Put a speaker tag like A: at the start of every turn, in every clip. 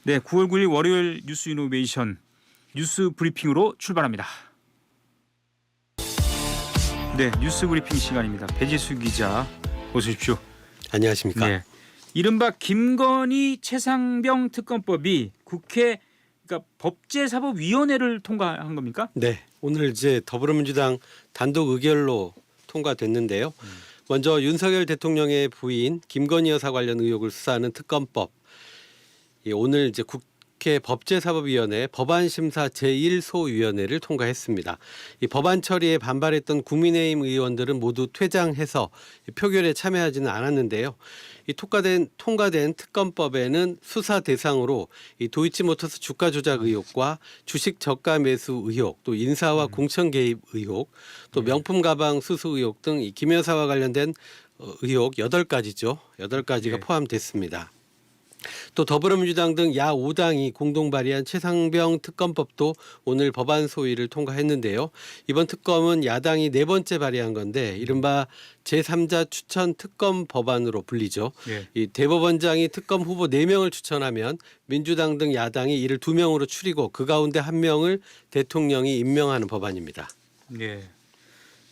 A: 네, 9월 9일 월요일 뉴스 이노베이션 뉴스 브리핑으로 출발합니다. 네, 뉴스 브리핑 시간입니다. 배지수 기자, 어서 오십시오.
B: 안녕하십니까.
A: 네, 이른바 김건희 최상병 특검법이 국회 그러니까 법제사법위원회를 통과한 겁니까?
B: 네, 오늘 이제 더불어민주당 단독 의결로 통과됐는데요. 먼저 윤석열 대통령의 부인 김건희 여사 관련 의혹을 수사하는 특검법. 오늘 이제 국회 법제사법위원회 법안심사 제1소위원회를 통과했습니다. 이 법안 처리에 반발했던 국민의힘 의원들은 모두 퇴장해서 표결에 참여하지는 않았는데요. 이 통과된 특검법에는 수사 대상으로 이 도이치모터스 주가 조작 의혹과 주식 저가 매수 의혹, 또 인사와 공천 개입 의혹, 또 명품 가방 수수 의혹 등 이 김 여사와 관련된 의혹 8가지죠. 8가지가 포함됐습니다. 또 더불어민주당 등 야 5당이 공동 발의한 최상병 특검법도 오늘 법안 소위를 통과했는데요. 이번 특검은 야당이 4번째 발의한 건데 이른바 제3자 추천 특검 법안으로 불리죠. 이 대법원장이 특검 후보 4명을 추천하면 민주당 등 야당이 이를 2명으로 추리고 그 가운데 1명을 대통령이 임명하는 법안입니다.
A: 네.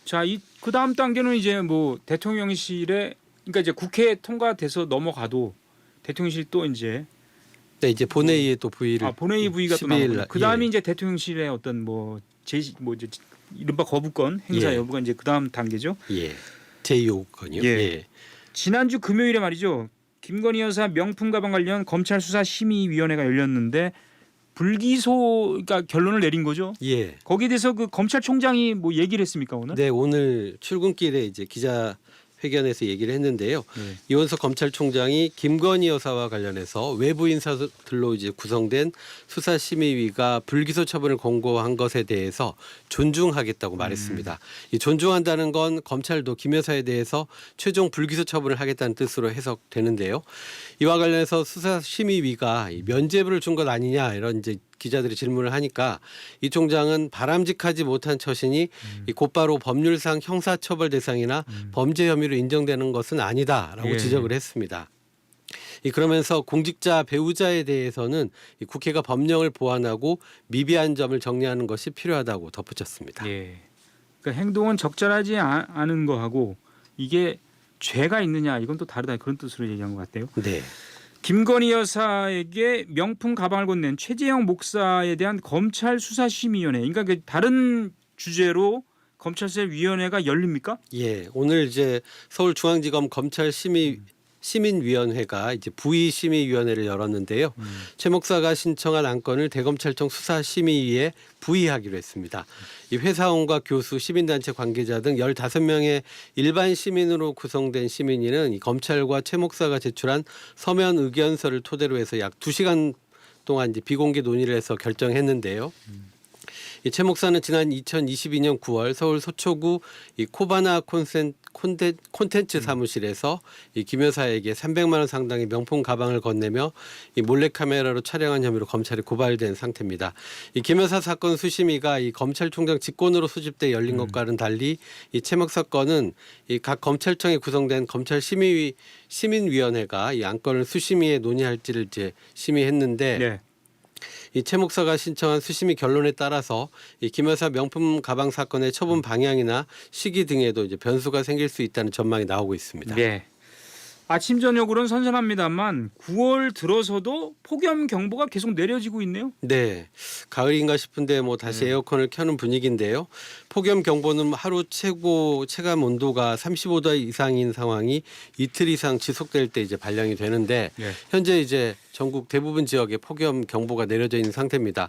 A: 자, 그 다음 단계는 이제 뭐 대통령실에 그러니까 이제 국회에 통과돼서 넘어가도 대통령실 또 이제
B: 이제 본회의에 또 부의를
A: 본회의 부의가 또
B: 12일
A: 나오고 그 다음에 이제 대통령실의 어떤 뭐 이제 이른바 거부권 행사 여부가 이제 그 다음 단계죠.
B: 예, 제2호건이요. 예.
A: 지난주 금요일에 말이죠. 김건희 여사 명품 가방 관련 검찰 수사 심의위원회가 열렸는데 불기소가 결론을 내린 거죠.
B: 예.
A: 거기에 대해서 그 검찰총장이 뭐 얘기를 했습니까 오늘?
B: 네, 오늘 출근길에 이제 기자회견에서 얘기를 했는데요. 이원석 검찰총장이 김건희 여사와 관련해서 외부 인사들로 이제 구성된 수사심의위가 불기소 처분을 권고한 것에 대해서 존중하겠다고 말했습니다. 이 존중한다는 건 검찰도 김 여사에 대해서 최종 불기소 처분을 하겠다는 뜻으로 해석되는데요. 이와 관련해서 수사심의위가 면죄부를 준 것 아니냐 이런 이제 기자들이 질문을 하니까 이 총장은 바람직하지 못한 처신이 곧바로 법률상 형사처벌 대상이나 범죄 혐의로 인정되는 것은 아니다라고 지적을 했습니다. 그러면서 공직자 배우자에 대해서는 국회가 법령을 보완하고 미비한 점을 정리하는 것이 필요하다고 덧붙였습니다.
A: 그러니까 행동은 적절하지 않은 거하고 이게 죄가 있느냐 이건 또 다르다 그런 뜻으로 얘기한 것 같아요.
B: 네.
A: 김건희 여사에게 명품 가방을 건넨 최재형 목사에 대한 검찰 수사심의위원회, 그러니까 그 다른 주제로 검찰수사위원회가 열립니까?
B: 예, 오늘 이제 서울중앙지검 검찰 시민위원회가 이제 부의심의위원회를 열었는데요. 최 목사가 신청한 안건을 대검찰청 수사심의위에 부의하기로 했습니다. 이 회사원과 교수, 시민단체 관계자 등 15명의 일반 시민으로 구성된 시민위는 이 검찰과 최 목사가 제출한 서면 의견서를 토대로 해서 약 2시간 동안 이제 비공개 논의를 해서 결정했는데요. 이 최 목사는 지난 2022년 9월 서울 서초구 이 코바나 콘텐츠 사무실에서 이 김 여사에게 300만 원 상당의 명품 가방을 건네며 이 몰래카메라로 촬영한 혐의로 검찰에 고발된 상태입니다. 이 김 여사 사건 수심위가 이 검찰총장 직권으로 수집돼 열린 것과는 달리 이 최 목사 건은 이 각 검찰청에 구성된 검찰 시민위원회가 이 안건을 수심위에 논의할지를 이제 심의했는데. 이 최 목사가 신청한 수심위 결론에 따라서 이 김 여사 명품 가방 사건의 처분 방향이나 시기 등에도 이제 변수가 생길 수 있다는 전망이 나오고 있습니다.
A: 네. 아침 저녁으로는 선선합니다만 9월 들어서도 폭염 경보가 계속 내려지고 있네요.
B: 네, 가을인가 싶은데 뭐 다시 에어컨을 켜는 분위기인데요. 폭염 경보는 하루 최고 체감 온도가 35도 이상인 상황이 이틀 이상 지속될 때 이제 발령이 되는데 현재 이제 전국 대부분 지역에 폭염 경보가 내려져 있는 상태입니다.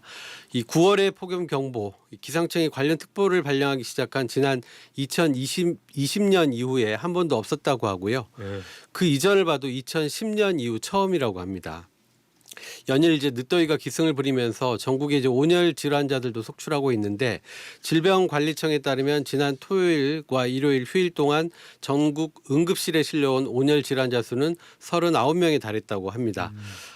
B: 이 9월의 폭염 경보, 기상청이 관련 특보를 발령하기 시작한 지난 2020년 이후에 한 번도 없었다고 하고요. 그 이전을 봐도 2010년 이후 처음이라고 합니다. 연일 이제 늦더위가 기승을 부리면서 전국에 이제 온열 질환자들도 속출하고 있는데 질병관리청에 따르면 지난 토요일과 일요일 휴일 동안 전국 응급실에 실려온 온열 질환자 수는 39명에 달했다고 합니다.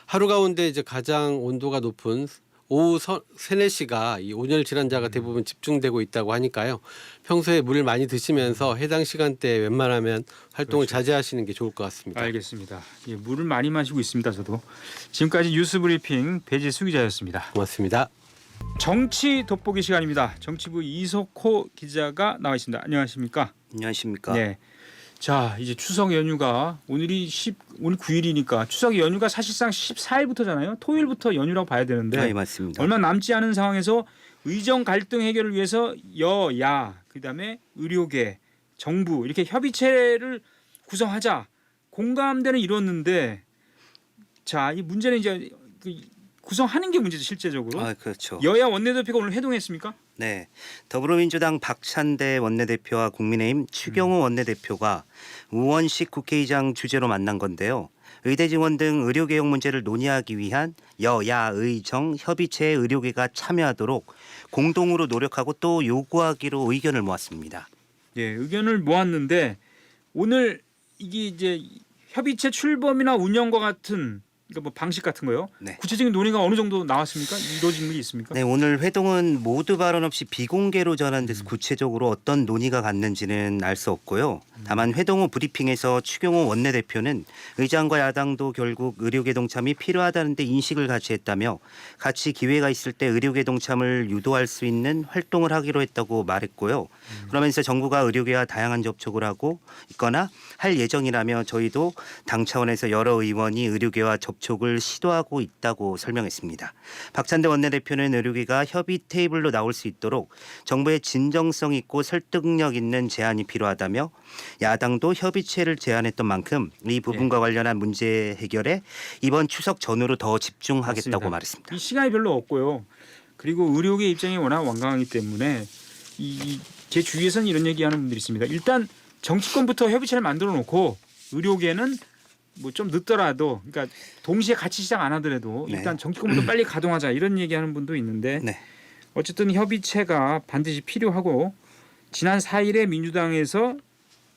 B: 하루 가운데 이제 가장 온도가 높은 오후 3, 4시가 이 온열 질환자가 대부분 집중되고 있다고 하니까요. 평소에 물을 많이 드시면서 해당 시간대에 웬만하면 활동을
A: 그렇죠.
B: 자제하시는 게 좋을 것 같습니다.
A: 알겠습니다. 예, 물을 많이 마시고 있습니다. 저도. 지금까지 뉴스브리핑 배지수 기자였습니다.
B: 고맙습니다.
A: 정치 돋보기 시간입니다. 정치부 이석호 기자가 나와 있습니다. 안녕하십니까?
C: 안녕하십니까.
A: 네. 자, 이제 추석 연휴가 오늘 9일이니까 추석 연휴가 사실상 14일부터잖아요. 토요일부터 연휴라고 봐야 되는데
C: 네, 맞습니다.
A: 얼마 남지 않은 상황에서 의정 갈등 해결을 위해서 여야 그다음에 의료계, 정부 이렇게 협의체를 구성하자 공감대는 이뤘는데 자, 이 문제는 이제 구성하는 게 문제죠, 실제적으로.
C: 그렇죠.
A: 여야 원내대표가 오늘 회동했습니까?
C: 네, 더불어민주당 박찬대 원내대표와 국민의힘 추경호 원내대표가 우원식 국회의장 주재로 만난 건데요. 의대 증원 등 의료개혁 문제를 논의하기 위한 여야 의정 협의체에 의료계가 참여하도록 공동으로 노력하고 또 요구하기로 의견을 모았습니다.
A: 예, 의견을 모았는데 오늘 이게 이제 협의체 출범이나 운영과 같은 그러니까 뭐 방식 같은 거요.
C: 네.
A: 구체적인 논의가 어느 정도 나왔습니까? 이루어진 게 있습니까?
C: 네, 오늘 회동은 모두 발언 없이 비공개로 전환돼서 구체적으로 어떤 논의가 갔는지는 알 수 없고요. 다만 회동 후 브리핑에서 추경호 원내대표는 의장과 야당도 결국 의료계 동참이 필요하다는 데 인식을 같이 했다며 같이 기회가 있을 때 의료계 동참을 유도할 수 있는 활동을 하기로 했다고 말했고요. 그러면서 정부가 의료계와 다양한 접촉을 하고 있거나 할 예정이라며 저희도 당 차원에서 여러 의원이 의료계와 접촉을 시도하고 있다고 설명했습니다. 박찬대 원내대표는 의료계가 협의 테이블로 나올 수 있도록 정부의 진정성 있고 설득력 있는 제안이 필요하다며 야당도 협의체를 제안했던 만큼 이 부분과 관련한 문제 해결에 이번 추석 전후로 더 집중하겠다고
A: 맞습니다.
C: 말했습니다.
A: 이 시간이 별로 없고요. 그리고 의료계 입장이 워낙 완강하기 때문에 제 주위에서는 이런 얘기하는 분들이 있습니다. 일단 정치권부터 협의체를 만들어 놓고 의료계는 뭐 좀 늦더라도 그러니까 동시에 같이 시작 안 하더라도
C: 네.
A: 일단 정치권부터 빨리 가동하자 이런 얘기하는 분도 있는데
C: 네.
A: 어쨌든 협의체가 반드시 필요하고 지난 4일에 민주당에서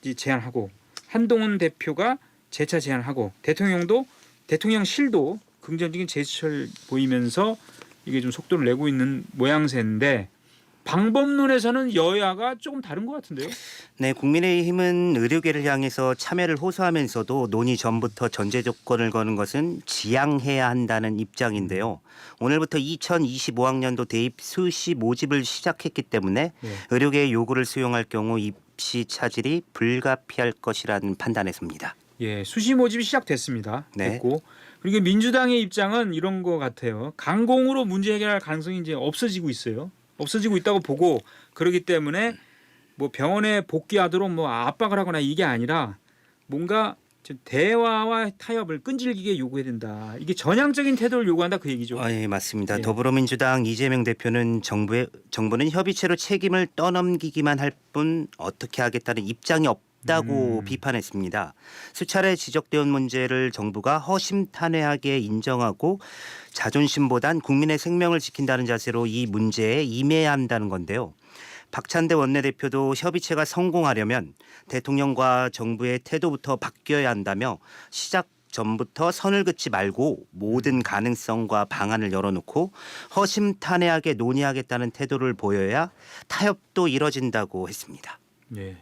A: 이제 제안하고 한동훈 대표가 재차 제안하고 대통령실도 긍정적인 제스처를 보이면서 이게 좀 속도를 내고 있는 모양새인데 방법론에서는 여야가 조금 다른 것 같은데요.
C: 네, 국민의힘은 의료계를 향해서 참여를 호소하면서도 논의 전부터 전제 조건을 거는 것은 지양해야 한다는 입장인데요. 오늘부터 2025학년도 대입 수시 모집을 시작했기 때문에
A: 네.
C: 의료계의 요구를 수용할 경우 입시 차질이 불가피할 것이라는 판단에 섭니다.
A: 예, 수시 모집이 시작됐습니다.
C: 네.
A: 됐고 그리고 민주당의 입장은 이런 것 같아요. 강공으로 문제 해결할 가능성이 이제 없어지고 있어요. 없어지고 있다고 보고 그렇기 때문에 뭐 병원에 복귀하도록 뭐 압박을 하거나 이게 아니라 뭔가 좀 대화와 타협을 끈질기게 요구해야 된다. 이게 전향적인 태도를 요구한다 그 얘기죠.
C: 예, 맞습니다.
A: 예.
C: 더불어민주당 이재명 대표는 정부는 협의체로 책임을 떠넘기기만 할 뿐 어떻게 하겠다는 입장이 없다고 비판했습니다. 수차례 지적되어 문제를 정부가 허심탄회하게 인정하고 자존심보단 국민의 생명을 지킨다는 자세로 이 문제에 임해야 한다는 건데요. 박찬대 원내대표도 협의체가 성공하려면 대통령과 정부의 태도부터 바뀌어야 한다며 시작 전부터 선을 긋지 말고 모든 가능성과 방안을 열어놓고 허심탄회하게 논의하겠다는 태도를 보여야 타협도 이뤄진다고 했습니다.
A: 예.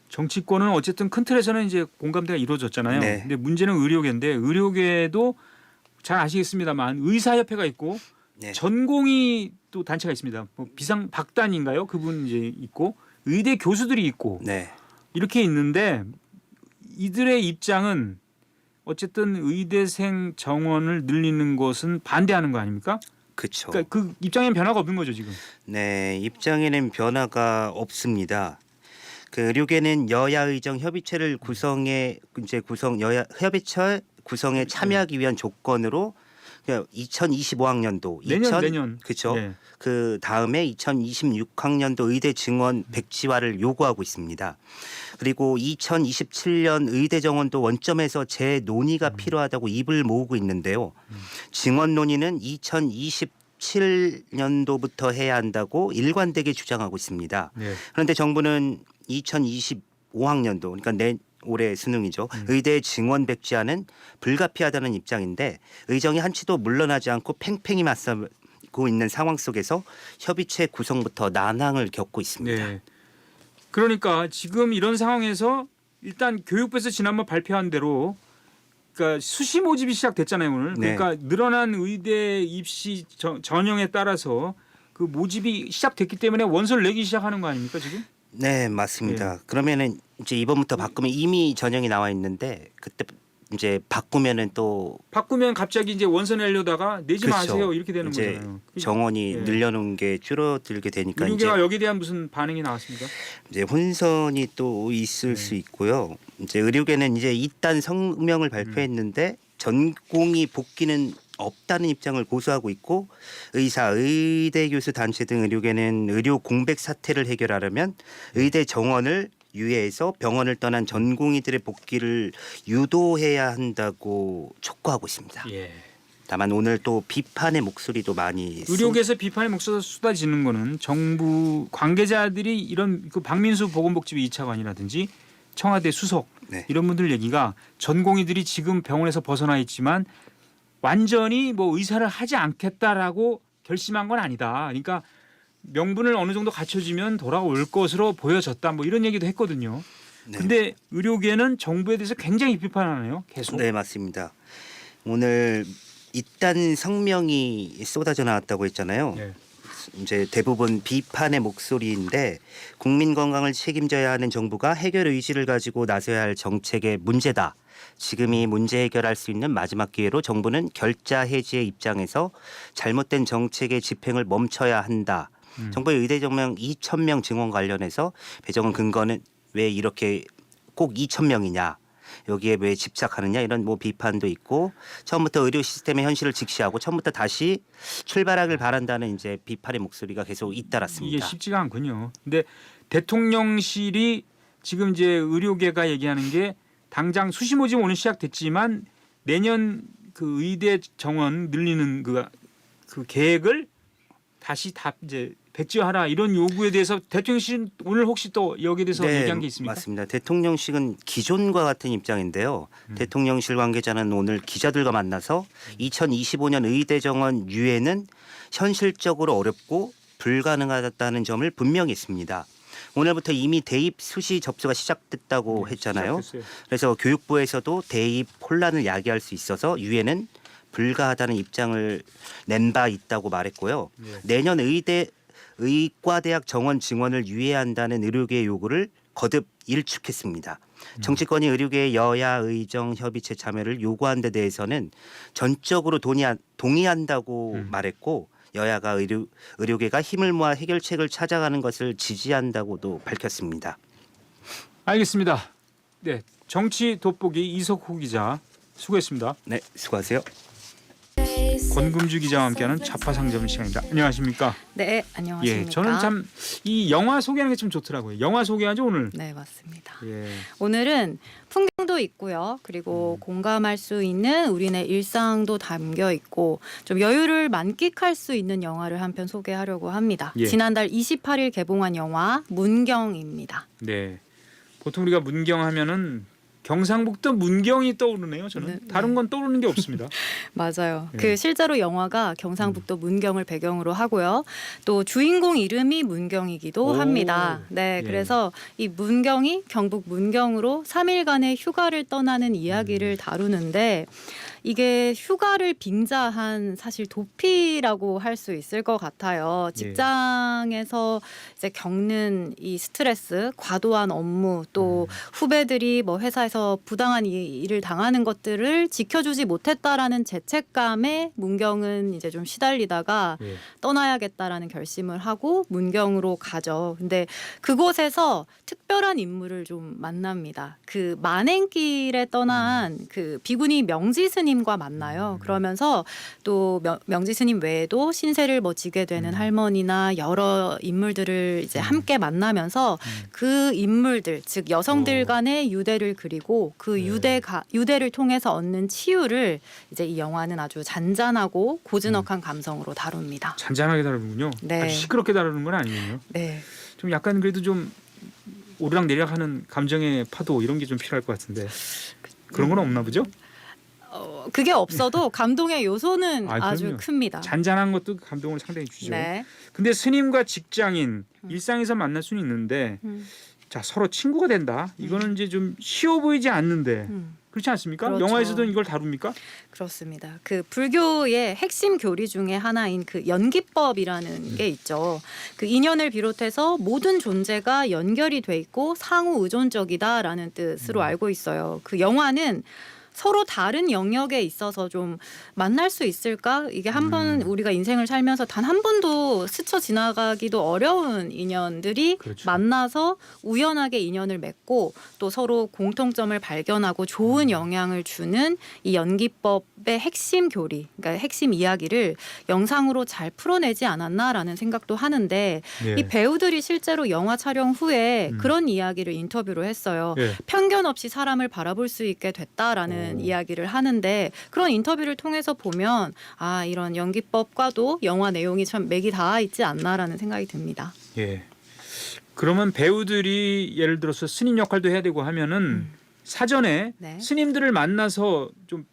A: 정치권은 어쨌든 큰 틀에서는 이제 공감대가 이루어졌잖아요.
C: 네.
A: 근데 문제는 의료계인데 의료계도 잘 아시겠습니다만 의사협회가 있고
C: 네.
A: 전공의 또 단체가 있습니다. 뭐 비상 박단인가요? 그분 이제 있고 의대 교수들이 있고
C: 네.
A: 이렇게 있는데 이들의 입장은 어쨌든 의대생 정원을 늘리는 것은 반대하는 거 아닙니까?
C: 그렇죠.
A: 그러니까 그 입장에는 변화가 없는 거죠 지금.
C: 네, 입장에는 변화가 없습니다. 그 의료계는 여야 의정 협의체를 여야 협의체 구성에 참여하기 위한 조건으로 2025학년도
A: 내년.
C: 그렇죠.
A: 네.
C: 그 다음에 2026학년도 의대 증원 백지화를 요구하고 있습니다. 그리고 2027년 의대 정원도 원점에서 재논의가 필요하다고 입을 모으고 있는데요. 증원 논의는 2027년도부터 해야 한다고 일관되게 주장하고 있습니다.
A: 네.
C: 그런데 정부는 2025학년도 그러니까 올해 수능이죠. 의대 증원 백지화는 불가피하다는 입장인데 의정이 한치도 물러나지 않고 팽팽히 있고 있는 상황 속에서 협의체 구성부터 난항을 겪고 있습니다.
A: 네. 그러니까 지금 이런 상황에서 일단 교육부에서 지난번 발표한 대로 그러니까 수시 모집이 시작됐잖아요 오늘.
C: 네.
A: 그러니까 늘어난 의대 입시 전형에 따라서 그 모집이 시작됐기 때문에 원서를 내기 시작하는 거 아닙니까 지금?
C: 네, 맞습니다. 그러면은 이제 이번부터 바꾸면 이미 전형이 나와 있는데 그때 이제 바꾸면은 또
A: 바꾸면 갑자기 이제 원서 내려다가 내지
C: 그렇죠.
A: 마세요 이렇게 되는
C: 이제
A: 거잖아요.
C: 정원이
A: 예.
C: 늘려놓은 게 줄어들게 되니까 이제
A: 의료계가 여기에 대한 무슨 반응이 나왔습니까?
C: 이제 혼선이 또 있을 수 있고요. 이제 의료계는 이제 이딴 성명을 발표했는데 전공의 복귀는 없다는 입장을 고수하고 있고 의사, 의대 교수 단체 등 의료계는 의료 공백 사태를 해결하려면 의대 정원을 유예해서 병원을 떠난 전공의들의 복귀를 유도해야 한다고 촉구하고 있습니다.
A: 예.
C: 다만 오늘 또 비판의 목소리도 많이
A: 의료계에서 비판의 목소리가 쏟아지는 거는 정부 관계자들이 이런 그 박민수 보건복지부 2차관이라든지 청와대 수석
C: 네.
A: 이런 분들 얘기가 전공의들이 지금 병원에서 벗어나 있지만 완전히 뭐 의사를 하지 않겠다라고 결심한 건 아니다. 그러니까 명분을 어느 정도 갖춰지면 돌아올 것으로 보여졌다. 뭐 이런 얘기도 했거든요.
C: 네.
A: 근데 의료계는 정부에 대해서 굉장히 비판하네요. 계속.
C: 네, 맞습니다. 오늘 이딴 성명이 쏟아져 나왔다고 했잖아요.
A: 네.
C: 이제 대부분 비판의 목소리인데 국민 건강을 책임져야 하는 정부가 해결 의지를 가지고 나서야 할 정책의 문제다. 지금이 문제 해결할 수 있는 마지막 기회로 정부는 결자 해지의 입장에서 잘못된 정책의 집행을 멈춰야 한다. 정부의 의대 정명 2,000명 증원 관련해서 배정은 근거는 왜 이렇게 꼭 2,000명이냐. 여기에 왜 집착하느냐 이런 뭐 비판도 있고 처음부터 의료 시스템의 현실을 직시하고 처음부터 다시 출발하길 바란다는 이제 비판의 목소리가 계속 잇따랐습니다.
A: 이게 쉽지가 않군요. 근데 대통령실이 지금 이제 의료계가 얘기하는 게 당장 수시 모집 오늘 시작됐지만 내년 그 의대 정원 늘리는 그 계획을 다시 다 이제 백지화하라 이런 요구에 대해서 대통령실은 오늘 혹시 또 여기에 대해서 얘기한 게 있습니까?
C: 맞습니다. 대통령실은 기존과 같은 입장인데요. 대통령실 관계자는 오늘 기자들과 만나서 2025년 의대 정원 유예는 현실적으로 어렵고 불가능하다는 점을 분명히 했습니다. 오늘부터 이미 대입 수시 접수가 시작됐다고 했잖아요.
A: 시작됐어요.
C: 그래서 교육부에서도 대입 혼란을 야기할 수 있어서 유예는 불가하다는 입장을 낸 바 있다고 말했고요.
A: 네.
C: 내년 의과대학 정원 증원을 유예한다는 의료계의 요구를 거듭 일축했습니다. 정치권이 의료계의 여야 의정 협의체 참여를 요구한 데 대해서는 전적으로 동의한다고 말했고 여야가 의료계가 힘을 모아 해결책을 찾아가는 것을 지지한다고도 밝혔습니다.
A: 알겠습니다. 네, 정치 돋보기 이석호 기자 수고했습니다.
C: 네, 수고하세요.
A: 권금주 기자와 함께하는 좌파상점 시간입니다. 안녕하십니까?
D: 네, 안녕하십니까.
A: 예, 저는 참 이 영화 소개하는 게 좀 좋더라고요. 영화 소개하죠 오늘.
D: 네, 맞습니다.
A: 예.
D: 오늘은 풍경도 있고요. 그리고 공감할 수 있는 우리네 일상도 담겨 있고 좀 여유를 만끽할 수 있는 영화를 한 편 소개하려고 합니다.
A: 예.
D: 지난달 28일 개봉한 영화 문경입니다.
A: 네. 보통 우리가 문경하면은 경상북도 문경이 떠오르네요. 저는
D: 네,
A: 다른 건 떠오르는 게 없습니다.
D: 맞아요.
A: 예.
D: 그 실제로 영화가 경상북도 문경을 배경으로 하고요. 또 주인공 이름이 문경이기도
A: 오.
D: 합니다. 네,
A: 예.
D: 그래서 이 문경이 경북 문경으로 3일간의 휴가를 떠나는 이야기를 다루는데 이게 휴가를 빙자한 사실 도피라고 할 수 있을 것 같아요.
A: 예.
D: 직장에서 이제 겪는 이 스트레스, 과도한 업무, 또 후배들이 뭐 회사에서 부당한 일을 당하는 것들을 지켜주지 못했다라는 죄책감에 문경은 이제 좀 시달리다가
A: 예.
D: 떠나야겠다라는 결심을 하고 문경으로 가죠. 근데 그곳에서 특별한 인물을 좀 만납니다. 그 만행길에 떠난 그 비구니 명지 스님과 만나요. 그러면서 또 명지 스님 외에도 신세를 뭐 지게 되는 할머니나 여러 인물들을 이제 함께 만나면서 그 인물들, 즉 여성들 간의 유대를 그리고 그 유대를 통해서 얻는 치유를 이제 이 영화는 아주 잔잔하고 고즈넉한 감성으로 다룹니다.
A: 잔잔하게 다루는군요.
D: 네.
A: 아주 시끄럽게 다루는 건 아니에요.
D: 네.
A: 좀 약간 그래도 좀 오르락내리락하는 감정의 파도 이런 게 좀 필요할 것 같은데 그런 건 없나 보죠?
D: 그게 없어도 감동의 요소는
A: 아,
D: 아주
A: 그럼요.
D: 큽니다.
A: 잔잔한 것도 감동을 상당히 주죠.
D: 네.
A: 근데 스님과 직장인 일상에서 만날 수는 있는데 자 서로 친구가 된다. 이거는 이제 좀 쉬워 보이지 않는데 그렇지 않습니까?
D: 그렇죠.
A: 영화에서도 이걸 다룹니까?
D: 그렇습니다. 그 불교의 핵심 교리 중에 하나인 그 연기법이라는 게 있죠. 그 인연을 비롯해서 모든 존재가 연결이 돼 있고 상호 의존적이다라는 뜻으로 알고 있어요. 그 영화는 서로 다른 영역에 있어서 좀 만날 수 있을까? 이게 한 번 우리가 인생을 살면서 단 한 번도 스쳐 지나가기도 어려운 인연들이
A: 그렇죠.
D: 만나서 우연하게 인연을 맺고 또 서로 공통점을 발견하고 좋은 영향을 주는 이 연기법의 핵심 교리, 그러니까 핵심 이야기를 영상으로 잘 풀어내지 않았나라는 생각도 하는데
A: 예.
D: 이 배우들이 실제로 영화 촬영 후에 그런 이야기를 인터뷰로 했어요.
A: 예.
D: 편견 없이 사람을 바라볼 수 있게 됐다라는 이야기를 하는데 그런 인터뷰를 통해서 보면 아 이런 연기법과도 영화 내용이 참 맥이 닿아 있지 않나라는 생각이 듭니다.
A: 예. 그러면 배우들이 예를 들어서 스님 역할도 해야 되고 하면은 사전에
D: 네.
A: 스님들을 만나서 좀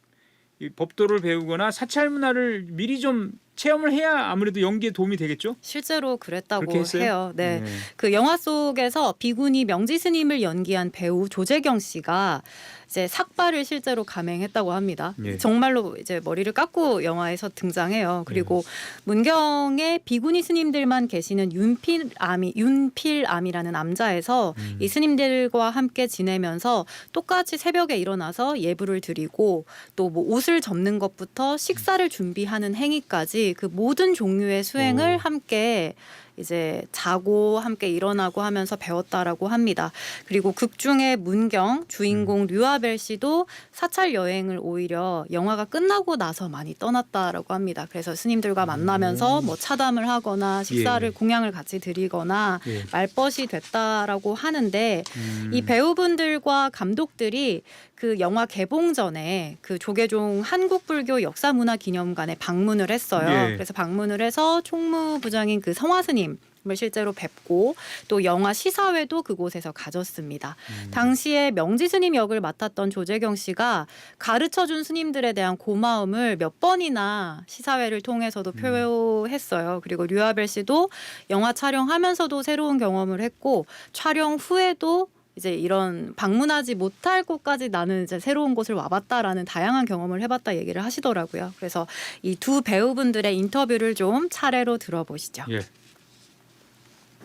A: 이 법도를 배우거나 사찰 문화를 미리 좀 체험을 해야 아무래도 연기에 도움이 되겠죠?
D: 실제로
A: 그렇게
D: 그랬다고
A: 했어요?
D: 해요. 네. 그 영화 속에서 비구니 명지 스님을 연기한 배우 조재경 씨가 이제 삭발을 실제로 감행했다고 합니다.
A: 예.
D: 정말로 이제 머리를 깎고 영화에서 등장해요. 그리고 문경의 비구니 스님들만 계시는 윤필암이라는 암자에서 이 스님들과 함께 지내면서 똑같이 새벽에 일어나서 예불을 드리고 또 뭐 옷을 접는 것부터 식사를 준비하는 행위까지 그 모든 종류의 수행을 함께 이제 자고 함께 일어나고 하면서 배웠다라고 합니다. 그리고 극 중에 문경 주인공 류아벨 씨도 사찰 여행을 오히려 영화가 끝나고 나서 많이 떠났다라고 합니다. 그래서 스님들과 만나면서 뭐 차담을 하거나 식사를
A: 예.
D: 공양을 같이 드리거나
A: 예.
D: 말벗이 됐다라고 하는데 이 배우분들과 감독들이 그 영화 개봉 전에 그 조계종 한국불교 역사문화기념관에 방문을 했어요.
A: 예.
D: 그래서 방문을 해서 총무부장인 그 성화 스님을 실제로 뵙고 또 영화 시사회도 그곳에서 가졌습니다. 당시에 명지 스님 역을 맡았던 조재경 씨가 가르쳐준 스님들에 대한 고마움을 몇 번이나 시사회를 통해서도 표했어요. 그리고 류아벨 씨도 영화 촬영하면서도 새로운 경험을 했고 촬영 후에도 이제 이런 방문하지 못할 곳까지 나는 이제 새로운 곳을 와봤다라는 다양한 경험을 해봤다 얘기를 하시더라고요. 그래서 이 두 배우분들의 인터뷰를 좀 차례로 들어보시죠.
A: 예.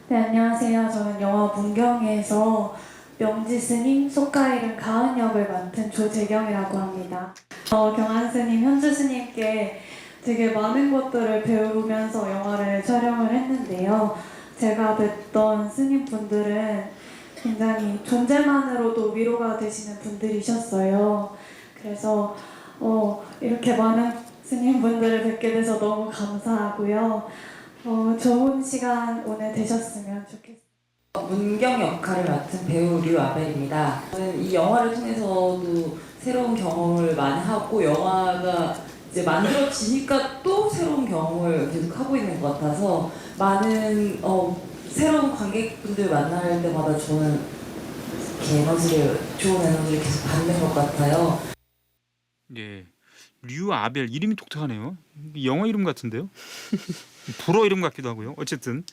E: 네, 안녕하세요. 저는 영화 문경에서 명지 스님, 속가 이름 가은 역을 맡은 조재경이라고 합니다. 경한 스님, 현주 스님께 되게 많은 것들을 배우면서 영화를 촬영을 했는데요. 제가 뵀던 스님분들은 굉장히 존재만으로도 위로가 되시는 분들이셨어요. 그래서 이렇게 많은 스님분들을 뵙게 돼서 너무 감사하고요. 좋은 시간 오늘 되셨으면 좋겠습니다.
F: 문경 역할을 맡은 배우 류아벨입니다. 저는 이 영화를 통해서도 새로운 경험을 많이 하고 영화가 이제 만들어지니까 또 새로운 경험을 계속 하고 있는 것 같아서 많은 새로운 관객분들 만날 때마다 저는 좋은 에너지를 계속 받는 것 같아요.
A: 예. 류아벨 이름이 독특하네요. 영어 이름 같은데요? 불어 이름 같기도 하고요. 어쨌든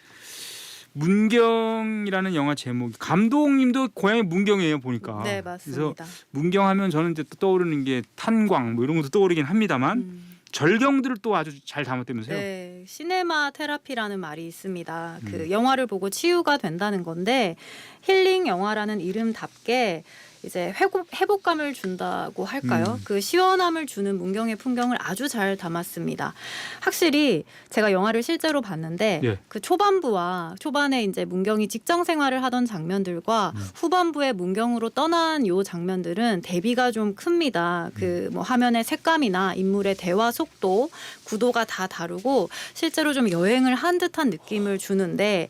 A: 문경이라는 영화 제목 감독님도 고향이 문경이에요 보니까.
D: 네,
A: 그래서
D: 맞습니다.
A: 문경하면 저는 이제 또 떠오르는 게 탄광 뭐 이런 것도 떠오르긴 합니다만 절경들을 또 아주 잘 담았다면서요.
D: 네, 시네마 테라피라는 말이 있습니다. 그 영화를 보고 치유가 된다는 건데 힐링 영화라는 이름답게 이제 회복감을 준다고 할까요? 그 시원함을 주는 문경의 풍경을 아주 잘 담았습니다. 확실히 제가 영화를 실제로 봤는데
A: 예.
D: 그 초반에 이제 문경이 직장 생활을 하던 장면들과 후반부에 문경으로 떠난 요 장면들은 대비가 좀 큽니다. 그 뭐 화면의 색감이나 인물의 대화 속도, 구도가 다 다르고 실제로 좀 여행을 한 듯한 느낌을 주는데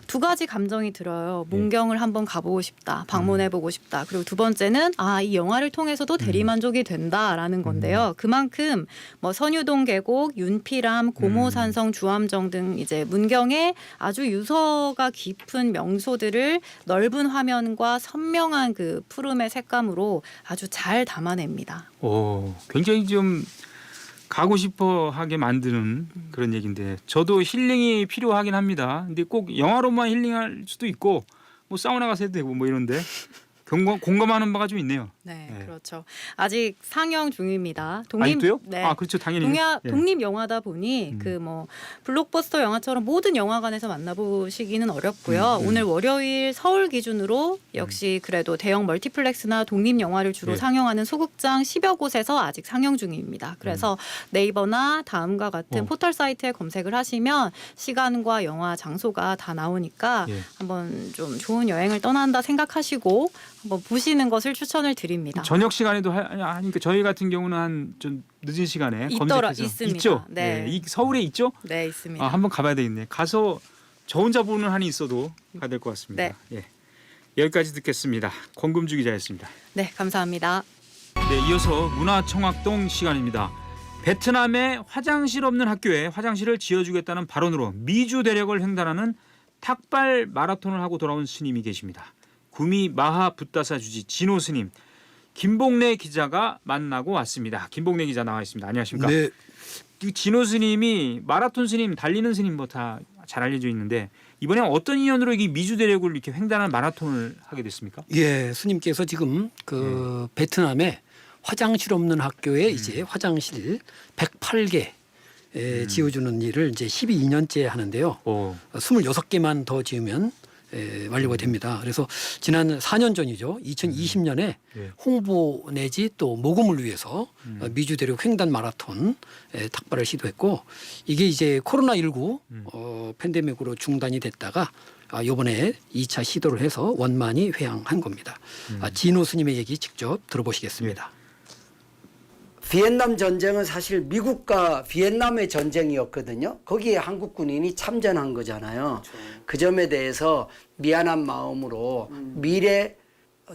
D: 두 가지 감정이 들어요. 문경을 한번 가보고 싶다, 방문해보고 싶다. 그리고 두 번째는 이 영화를 통해서도 대리만족이 된다라는 건데요. 그만큼 뭐 선유동 계곡, 윤피람, 고모산성, 주암정 등 이제 문경의 아주 유서가 깊은 명소들을 넓은 화면과 선명한 그 푸름의 색감으로 아주 잘 담아냅니다.
A: 오, 굉장히 좀 가고 싶어 하게 만드는 그런 얘기인데 저도 힐링이 필요하긴 합니다. 근데 꼭 영화로만 힐링할 수도 있고 뭐 사우나 가서 해도 되고 뭐 이런데 공감하는 바가 좀 있네요.
D: 네,
A: 네.
D: 그렇죠. 아직 상영 중입니다.
A: 아직도요?
D: 네.
A: 그렇죠. 당연히. 예.
D: 독립 영화다 보니 그 뭐 블록버스터 영화처럼 모든 영화관에서 만나보시기는 어렵고요. 오늘 월요일 서울 기준으로 역시 그래도 대형 멀티플렉스나 독립 영화를 주로
A: 예.
D: 상영하는 소극장 10여 곳에서 아직 상영 중입니다. 그래서 네이버나 다음과 같은 포털 사이트에 검색을 하시면 시간과 영화 장소가 다 나오니까
A: 예.
D: 한번 좀 좋은 여행을 떠난다 생각하시고 한번 보시는 것을 추천을 드립니다.
A: 저녁 시간에도 하니까 저희 같은 경우는 한 좀 늦은 시간에 검색해서
D: 있습니다.
A: 있죠.
D: 네.
A: 이 서울에 있죠.
D: 네, 있습니다.
A: 한번 가봐야 되겠네. 가서 저 혼자 보는 한이 있어도 가야 될 것 같습니다. 예. 여기까지 듣겠습니다. 권금주 기자였습니다.
D: 네, 감사합니다.
A: 네, 이어서 문화청학동 시간입니다. 베트남의 화장실 없는 학교에 화장실을 지어주겠다는 발언으로 미주 대력을 횡단하는 탁발 마라톤을 하고 돌아온 스님이 계십니다. 구미 마하 붓다사 주지 진호 스님 김봉래 기자가 만나고 왔습니다. 김봉래 기자 나와 있습니다. 안녕하십니까?
G: 네,
A: 이 진호 스님이 마라톤 스님, 달리는 스님 뭐 다 잘 알려져 있는데 이번에 어떤 인연으로 이 미주 대력을 이렇게 횡단한 마라톤을 하게 됐습니까?
G: 예, 스님께서 지금 그 베트남에 화장실 없는 학교에 이제 화장실 108개 지어주는 일을 이제 12년째 하는데요. 26개만 더 지으면 완료가 됩니다. 그래서 지난 4년 전이죠. 2020년에 홍보 내지 또 모금을 위해서 미주 대륙 횡단 마라톤 탁발을 시도했고 이게 이제 코로나19 팬데믹으로 중단이 됐다가 이번에 2차 시도를 해서 원만히 회항한 겁니다. 진호 스님의 얘기 직접 들어보시겠습니다.
H: 비엔남 전쟁은 사실 미국과 비엔남의 전쟁이었거든요. 거기에 한국 군인이 참전한 거잖아요. 그 점에 대해서 미안한 마음으로 미래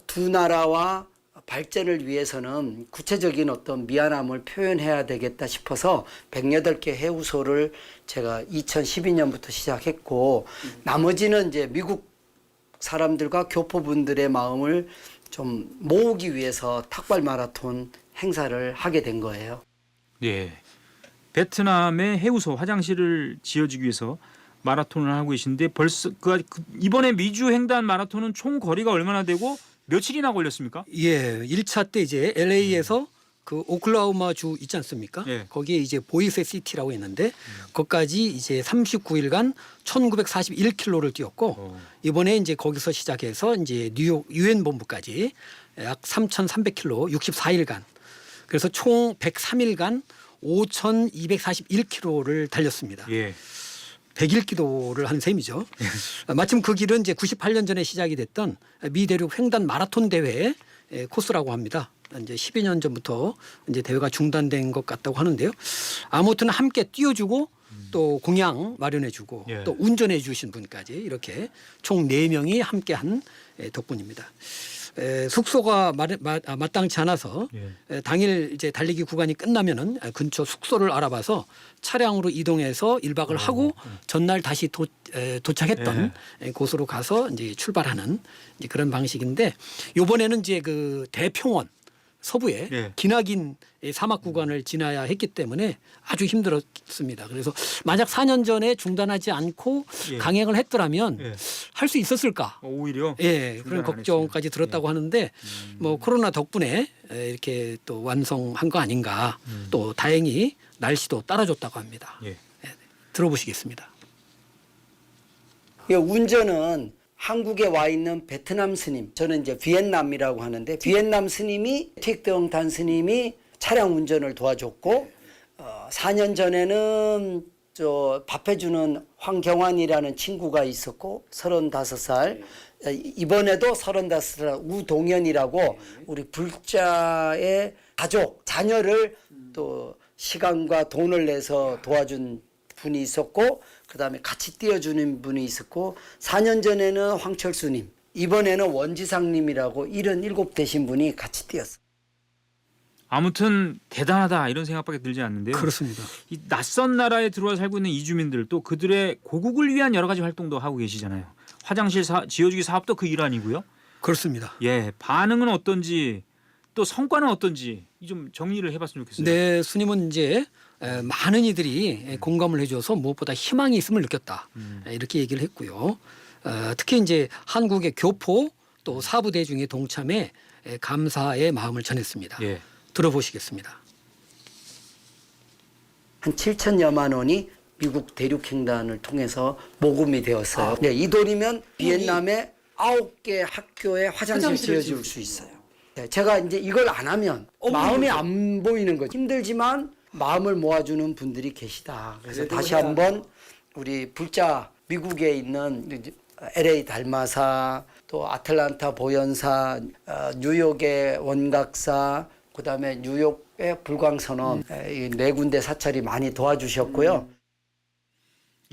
H: 두 나라와 발전을 위해서는 구체적인 어떤 미안함을 표현해야 되겠다 싶어서 108개 해우소를 제가 2012년부터 시작했고 나머지는 이제 미국 사람들과 교포분들의 마음을 좀 모으기 위해서 탁발 마라톤 행사를 하게 된 거예요.
A: 예. 베트남의 해우소 화장실을 지어주기 위해서 마라톤을 하고 계신데 벌써 이번에 미주 횡단 마라톤은 총 거리가 얼마나 되고 며칠이나 걸렸습니까?
G: 예, 1차 때 이제 LA에서 그 오클라호마 주 있지 않습니까?
A: 예.
G: 거기에 이제 보이세 시티라고 있는데 거기까지 이제 39일간 1941km를 뛰었고 이번에 이제 거기서 시작해서 이제 뉴욕 유엔 본부까지 약 3,300km 64일간 그래서 총 103일간 5,241km를 달렸습니다.
A: 예.
G: 101km를 한 셈이죠. 마침 그 길은 이제 98년 전에 시작이 됐던 미 대륙 횡단 마라톤 대회의 코스라고 합니다. 이제 12년 전부터 이제 대회가 중단된 것 같다고 하는데요. 아무튼 함께 뛰어주고 또 공양 마련해주고
A: 예.
G: 또 운전해주신 분까지 이렇게 총 4명이 함께한 덕분입니다. 숙소가 마땅치 않아서 당일 이제 달리기 구간이 끝나면은 근처 숙소를 알아봐서 차량으로 이동해서 1박을 하고 전날 다시 도착했던 곳으로 가서 이제 출발하는 이제 그런 방식인데 이번에는 이제 그 대평원 서부에 기나긴 사막 구간을 지나야 했기 때문에 아주 힘들었습니다. 그래서 만약 4년 전에 중단하지 않고 강행을 했더라면 할 수 있었을까?
A: 오히려
G: 그런 걱정까지 들었다고 하는데 뭐 코로나 덕분에 이렇게 또 완성한 거 아닌가. 또 다행히 날씨도 따라줬다고 합니다. 들어보시겠습니다.
H: 운전은 한국에 와 있는 베트남 스님, 저는 이제 비엔남이라고 하는데 비엔남 스님이 틱덩탄 스님이 차량 운전을 도와줬고 4년 전에는 저 밥해주는 황경환이라는 친구가 있었고 35살 이번에도 35살 우동현이라고 우리 불자의 가족 자녀를 또 시간과 돈을 내서 도와준 분이 있었고 그다음에 같이 띄워주는 분이 있었고 4년 전에는 황철수님 이번에는 원지상님이라고 77 되신 분이 같이 뛰었어요.
A: 아무튼 대단하다 이런 생각밖에 들지 않는데요.
G: 그렇습니다.
A: 이 낯선 나라에 들어와 살고 있는 이주민들 또 그들의 고국을 위한 여러 가지 활동도 하고 계시잖아요. 화장실 지어주기 사업도 그 일환이고요.
G: 그렇습니다.
A: 예, 반응은 어떤지 또 성과는 어떤지 좀 정리를 해봤으면 좋겠어요.
G: 네, 스님은 이제 많은 이들이 공감을 해줘서 무엇보다 희망이 있음을 느꼈다. 이렇게 얘기를 했고요. 특히 이제 한국의 교포 또 사부 대중의 동참에 감사의 마음을 전했습니다.
A: 예.
G: 들어보시겠습니다.
H: 한 7천여만 원이 미국 대륙횡단을 통해서 모금이 되었어요. 네, 이 돈이면 비엔남에 9개 학교에 화장실 지어줄 수 있어요. 네, 제가 이제 이걸 안 하면 마음이 안 보이는 거죠. 힘들지만 마음을 모아주는 분들이 계시다. 그래서 다시 한번 우리 불자 미국에 있는 LA 달마사, 또 아틀란타 보현사, 뉴욕의 원각사, 그다음에 뉴욕의 불광선원 이 4군데 사찰이 많이 도와주셨고요.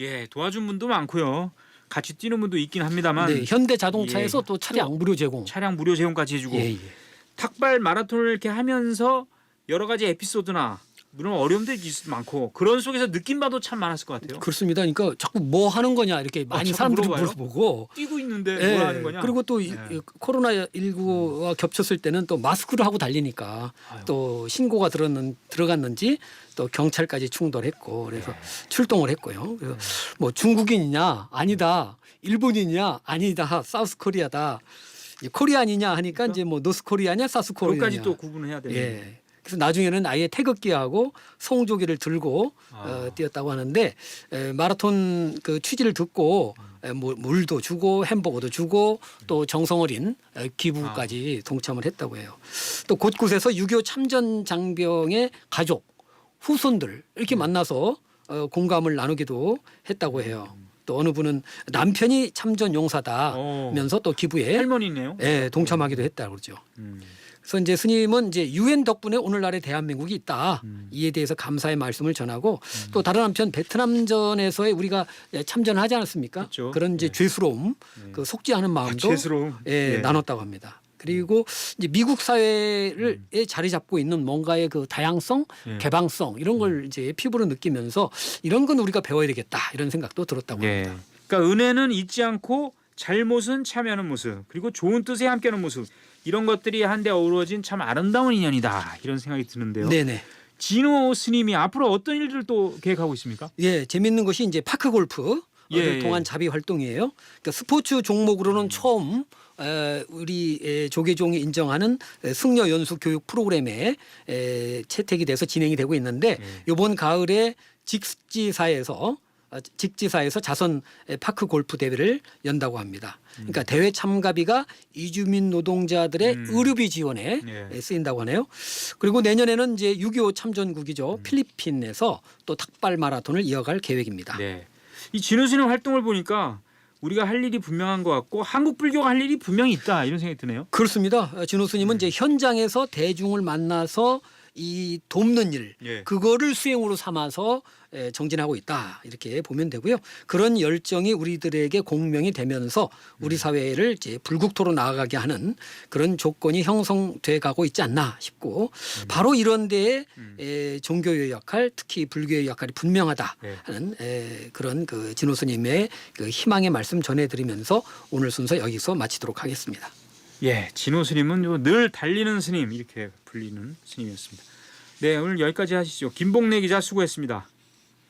A: 예, 도와준 분도 많고요. 같이 뛰는 분도 있긴 합니다만
G: 네, 현대 자동차에서
A: 예.
G: 또 차량 무료 제공.
A: 차량 무료 제공까지 해주고
G: 예, 예.
A: 탁발 마라톤을 이렇게 하면서 여러 가지 에피소드나 물론 어려움도 많고 그런 속에서 느낀 바도 참 많았을 것 같아요.
G: 그렇습니다. 그러니까 자꾸 뭐 하는 거냐 이렇게 많이
A: 자꾸
G: 사람들이
A: 물어봐요?
G: 물어보고.
A: 뛰고 있는데
G: 예,
A: 뭐 하는 거냐?
G: 그리고 또
A: 예.
G: 코로나19와 겹쳤을 때는 또 마스크를 하고 달리니까
A: 아유.
G: 또 신고가 들어갔는지 또 경찰까지 충돌했고 그래서 출동을 했고요. 그래서 뭐 중국인이냐 아니다, 일본인이냐 아니다, 사우스 코리아다, 코리안이냐 하니까 이제 뭐 노스 코리아냐 사우스 코리아냐.
A: 그것까지 또 구분해야 되는.
G: 예. 그래서 나중에는 아예 태극기하고 송조기를 들고 뛰었다고 하는데 마라톤 그 취지를 듣고 물도 주고 햄버거도 주고 또 정성 어린 기부까지 동참을 했다고 해요. 또 곳곳에서 6.25 참전 장병의 가족, 후손들 이렇게 만나서 공감을 나누기도 했다고 해요. 또 어느 분은 남편이 참전 용사다면서 또 기부에
A: 할머니네요.
G: 동참하기도 했다고 그러죠. 그래서 이제 스님은 이제 유엔 덕분에 오늘날의 대한민국이 있다. 이에 대해서 감사의 말씀을 전하고 또 다른 한편 베트남전에서의 우리가 참전하지 않았습니까?
A: 그렇죠.
G: 그런 이제 죄스러움, 그 속죄하는 마음도
A: 죄스러움.
G: 나눴다고 합니다. 그리고 이제 미국 사회에 자리 잡고 있는 뭔가의 그 다양성, 개방성 이런 걸 이제 피부로 느끼면서 이런 건 우리가 배워야 되겠다 이런 생각도 들었다고 합니다.
A: 그러니까 은혜는 잊지 않고 잘못은 참여하는 모습 그리고 좋은 뜻에 함께하는 모습 이런 것들이 한데 어우러진 참 아름다운 인연이다 이런 생각이 드는데요.
G: 네네.
A: 진호 스님이 앞으로 어떤 일들을 또 계획하고 있습니까?
G: 예, 재밌는 것이 이제 파크 골프를 통한 자비 활동이에요. 그러니까 스포츠 종목으로는 처음 우리 조계종이 인정하는 승려 연수 교육 프로그램에 채택이 돼서 진행이 되고 있는데 이번 가을에 직지사에서 자선 파크 골프 대회를 연다고 합니다. 그러니까 대회 참가비가 이주민 노동자들의 의료비 지원에 쓰인다고 하네요. 그리고 내년에는 이제 6.25 참전국이죠. 필리핀에서 또 탁발 마라톤을 이어갈 계획입니다.
A: 네. 이 진호 스님 활동을 보니까 우리가 할 일이 분명한 것 같고 한국 불교가 할 일이 분명히 있다 이런 생각이 드네요.
G: 그렇습니다. 진호 스님은 이제 현장에서 대중을 만나서 이 돕는 일 그거를 수행으로 삼아서 정진하고 있다 이렇게 보면 되고요. 그런 열정이 우리들에게 공명이 되면서 우리 사회를 이제 불국토로 나아가게 하는 그런 조건이 형성돼 가고 있지 않나 싶고 바로 이런 데에 종교의 역할 특히 불교의 역할이 분명하다 하는 그런 그 진호 스님의 그 희망의 말씀 전해드리면서 오늘 순서 여기서 마치도록 하겠습니다.
A: 예, 진호 스님은 늘 달리는 스님 이렇게 불리는 스님이었습니다. 네, 오늘 여기까지 하시죠. 김봉래 기자 수고했습니다.